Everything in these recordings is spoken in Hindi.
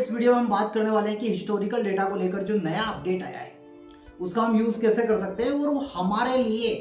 इस वीडियो में हम बात करने वाले हैं कि हिस्टोरिकल डेटा को लेकर जो नया अपडेट आया है उसका हम यूज कैसे कर सकते हैं और वो हमारे लिए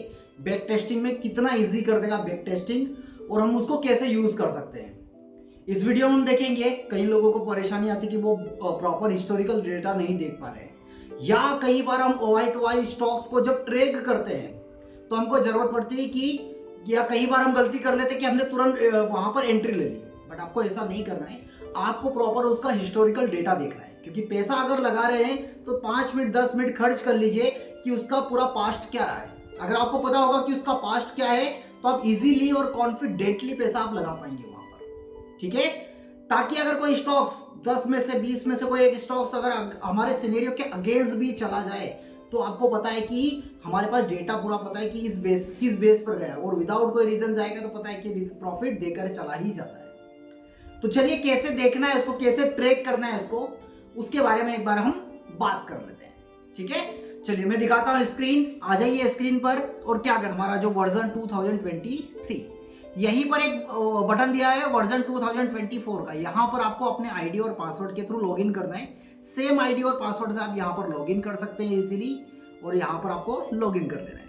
बैक टेस्टिंग में कितना इजी कर देगा बैक टेस्टिंग और हम उसको कैसे यूज कर सकते हैं। इस वीडियो में हम देखेंगे कई लोगों को परेशानी आती है कि वो प्रॉपर हिस्टोरिकल डेटा नहीं देख पा रहे हैं, या कई बार हम ओवाई टू वाई स्टॉक्स को जब ट्रेक करते हैं तो हमको जरूरत पड़ती है कि या कई बार हम गलती कर लेते हैं कि हमने तुरंत वहां पर एंट्री ले ली। बट आपको ऐसा नहीं करना है, आपको प्रॉपर उसका हिस्टोरिकल डेटा देखना है, क्योंकि पैसा अगर लगा रहे हैं तो 5 मिनट 10 मिनट खर्च कर लीजिए कि उसका पूरा पास्ट क्या रहा है। अगर आपको पता होगा कि उसका पास्ट क्या है तो आप इजीली और कॉन्फिडेंटली पैसा आप लगा पाएंगे वहां पर, ठीक है। ताकि अगर कोई स्टॉक्स 10 में से 20 में से कोई एक स्टॉक्स अगर हमारे सिनेरियो के अगेंस्ट भी चला जाए तो आपको पता है कि हमारे पास डेटा पूरा पता है कि किस बेस पर गया, और विदाउट कोई रीजन जाएगा तो पता है कि प्रॉफिट देकर चला ही जाता है। तो चलिए कैसे देखना है इसको, कैसे ट्रैक करना है इसको, उसके बारे में एक बार हम बात कर लेते हैं, ठीक है। चलिए मैं दिखाता हूं स्क्रीन, आ जाइए स्क्रीन पर। और क्या कर, हमारा जो वर्जन 2023 यहीं पर एक बटन दिया है वर्जन 2024 का, यहां पर आपको अपने आईडी और पासवर्ड के थ्रू लॉगिन करना है। सेम आईडी और पासवर्ड से आप यहां पर लॉगिन कर सकते हैं इजीली, और यहां पर आपको लॉगिन कर लेना है।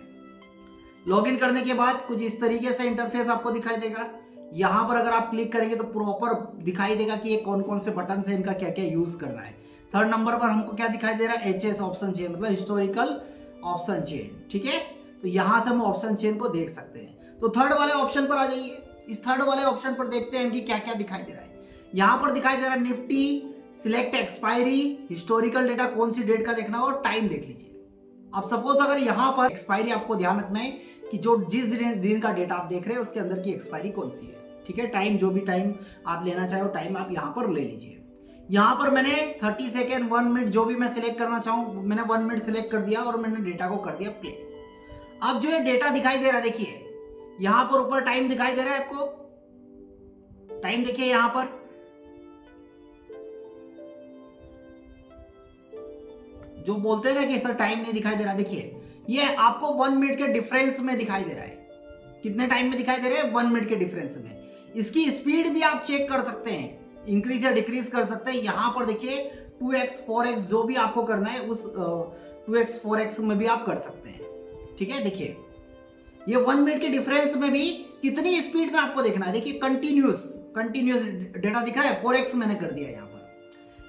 लॉगिन करने के बाद कुछ इस तरीके से इंटरफेस आपको दिखाई देगा। यहां पर अगर आप क्लिक करेंगे तो प्रॉपर दिखाई देगा कि ये कौन कौन से बटन से इनका क्या क्या यूज करना है। थर्ड नंबर पर हमको क्या दिखाई दे रहा है, HS ऑप्शन चेन, मतलब हिस्टोरिकल ऑप्शन चेन, ठीक है। तो यहां से हम ऑप्शन चेन को देख सकते हैं। तो थर्ड वाले ऑप्शन पर आ जाइए। इस थर्ड वाले ऑप्शन पर देखते हैं कि क्या क्या दिखाई दे रहा है। यहां पर दिखाई दे रहा है Nifty, select expiry, historical data कौन सी डेट का देखना है और टाइम देख लीजिए। अब सपोज अगर यहां पर एक्सपायरी, आपको ध्यान रखना है कि जो जिस दिन का डेटा आप देख रहे हैं उसके अंदर की एक्सपायरी कौन सी है, ठीक है। टाइम, जो भी टाइम आप लेना चाहे वो टाइम आप यहां पर ले लीजिए। यहां पर मैंने 30 सेकेंड 1 मिनट जो भी मैं सिलेक्ट करना चाहूं, मैंने 1 मिनट सिलेक्ट कर दिया और मैंने डेटा को कर दिया प्ले। अब जो ये डेटा दिखाई दे रहा है, देखिए यहां पर ऊपर टाइम दिखाई दे रहा है आपको, टाइम देखिए यहां पर जो बोलते हैं ना कि सर टाइम नहीं दिखाई दे रहा, देखिए ये आपको 1 मिनट के डिफरेंस में दिखाई दे रहा है। कितने टाइम में दिखाई दे रहे हैं, 1 मिनट के डिफरेंस में। इसकी स्पीड भी आप चेक कर सकते हैं, इंक्रीज या डिक्रीज कर सकते हैं। यहां पर देखिए 2x 4x जो भी आपको करना है उस 2x 4x में भी आप कर सकते हैं, ठीक है। देखिए ये 1 मिनट के डिफरेंस में भी कितनी स्पीड में आपको देखना है। देखिए कंटिन्यूस डेटा दिख रहा है, 4x मैंने कर दिया यहां पर।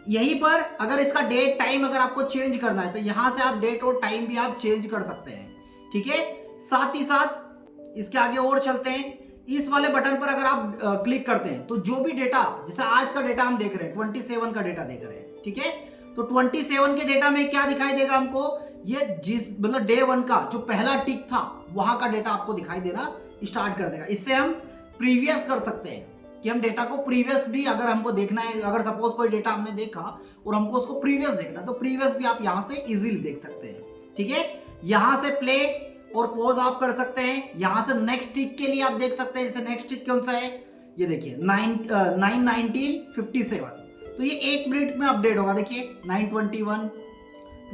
यहीं पर अगर इसका डेट टाइम अगर आपको चेंज करना है तो यहां से आप डेट और टाइम भी आप चेंज कर सकते हैं, ठीक है। साथ ही साथ इसके आगे और चलते हैं। इस वाले बटन पर अगर आप क्लिक करते हैं तो जो भी डेटा, जैसे आज का डेटा हम देख रहे हैं, 27 का डेटा देख रहे हैं, ठीक है। तो 27 के डेटा में क्या दिखाई देगा हमको, ये जिस मतलब डे 1 का जो पहला टिक था वहां का डेटा आपको दिखाई देना स्टार्ट कर देगा। इससे हम प्रीवियस कर सकते हैं कि हम डेटा को प्रीवियस भी अगर हमको देखना है, अगर सपोज कोई डेटा हमने देखा और हमको उसको प्रीवियस देखना तो प्रीवियस भी आप यहां से इजीली देख सकते हैं, ठीक है। यहां से प्ले और पॉज आप कर सकते हैं। यहां से नेक्स्ट टिक के लिए आप देख सकते हैं, जैसे नेक्स्ट टिक कौन सा है, ये देखिए 9:19:57, तो ये 1 मिनट में अपडेट होगा। देखिए 9:21,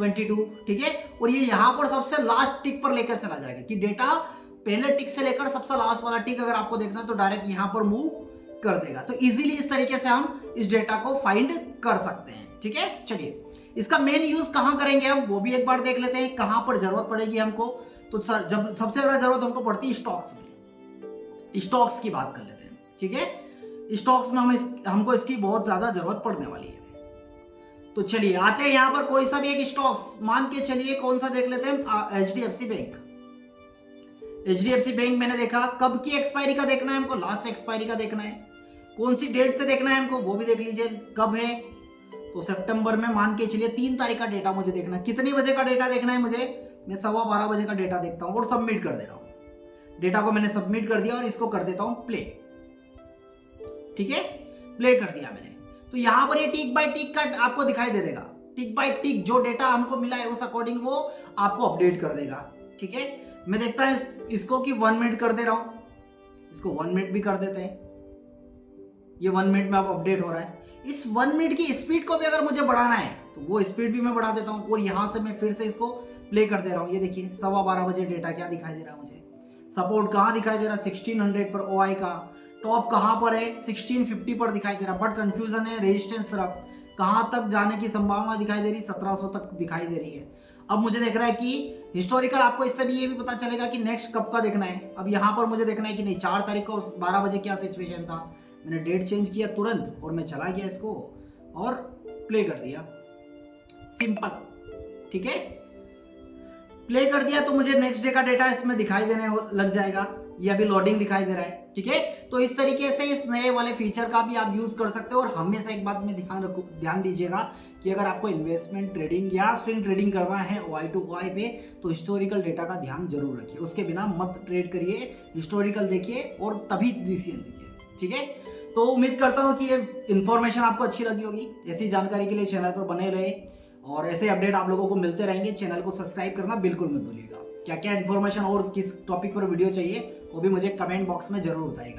22, ठीक है। और ये यहां पर सबसे लास्ट टिक पर लेकर चला जाएगा कि डेटा पहले टिक से लेकर सबसे लास्ट वाला टिक अगर आपको देखना है तो डायरेक्ट यहां पर मूव कर देगा। तो इजीली इस तरीके से हम इस डेटा को फाइंड कर सकते हैं, ठीक है। चलिए इसका मेन यूज कहां करेंगे हम वो भी एक बार देख लेते हैं, कहां पर जरूरत पड़ेगी हमको। तो जब सबसे ज्यादा जरूरत हमको पड़ती है स्टॉक्स में, स्टॉक्स की बात कर लेते हैं, ठीक है। स्टॉक्स में हमको इसकी बहुत ज्यादा जरूरत पड़ने वाली है। तो चलिए आते हैं यहां पर कोई सा भी एक स्टॉक्स, मान के चलिए कौन सा देख लेते हैं, HDFC बैंक। HDFC बैंक मैंने देखा, कब की एक्सपायरी का देखना है हमको, लास्ट एक्सपायरी का देखना है। कौन सी डेट से देखना है हमको वो भी देख लीजिए, कब है तो सितंबर में, मान के चलिए 3 तारीख का डेटा मुझे देखना है। कितने बजे का डेटा देखना है मुझे, मैं 12:15 बजे का डेटा देखता हूं और सबमिट कर दे रहा हूं। डेटा को मैंने सबमिट कर दिया और इसको कर देता हूं प्ले, ठीक है। प्ले कर दिया मैंने, तो यहां पर ये टिक बाय टिक का आपको दिखाई दे देगा। टिक बाय टिक जो डेटा हमको मिला है उस अकॉर्डिंग वो आपको अपडेट कर देगा, ठीक है। मैं देखता हूं इसको कि 1 मिनट कर दे रहा हूं, इसको 1 मिनट भी कर देते हैं। ये 1 मिनट में अब अपडेट हो रहा है। इस 1 मिनट की स्पीड को भी अगर मुझे बढ़ाना है तो वो स्पीड भी मैं बढ़ा देता हूं और यहां से मैं फिर से इसको प्ले कर दे रहा हूं। ये देखिए 12:15 बजे डेटा क्या दिखाई दे रहा है मुझे, सपोर्ट कहां दिखाई दे रहा है, 1600 पर OI का, टॉप कहां पर है 1650 पर दिखाई दे रहा, बट कंफ्यूजन है रेजिस्टेंस तरफ। कहाँ तक जाने की संभावना दिखाई दे रही, 1700 तक दिखाई दे रही है। अब मुझे देख रहा है कि हिस्टोरिकल, आपको इससे भी ये भी पता चलेगा कि नेक्स्ट कब का देखना है। अब यहाँ पर मुझे देखना है कि नहीं 4 तारीख को 12 बजे क्या सिचुएशन था, मैंने डेट चेंज किया तुरंत और मैं चला गया इसको और प्ले कर दिया, सिंपल, ठीक है। प्ले कर दिया तो मुझे नेक्स्ट डे का डेटा इसमें दिखाई देने लग जाएगा, ये अभी लोडिंग दिखाई दे रहा है, ठीक है। तो इस तरीके से इस नए वाले फीचर का भी आप यूज कर सकते हो। और हमेशा एक बात में ध्यान दीजिएगा कि अगर आपको इन्वेस्टमेंट ट्रेडिंग या स्विंग ट्रेडिंग करना है OI to OI पे, तो हिस्टोरिकल डेटा का ध्यान जरूर रखिए, उसके बिना मत ट्रेड करिए, हिस्टोरिकल देखिए और तभी डिसीजन लीजिए, ठीक है। तो उम्मीद करता हूँ कि ये इन्फॉर्मेशन आपको अच्छी लगी होगी। ऐसी जानकारी के लिए चैनल पर बने रहे और ऐसे अपडेट आप लोगों को मिलते रहेंगे। चैनल को सब्सक्राइब करना बिल्कुल मत भूलिएगा। क्या क्या इन्फॉर्मेशन और किस टॉपिक पर वीडियो चाहिए वो भी मुझे कमेंट बॉक्स में जरूर बताइएगा।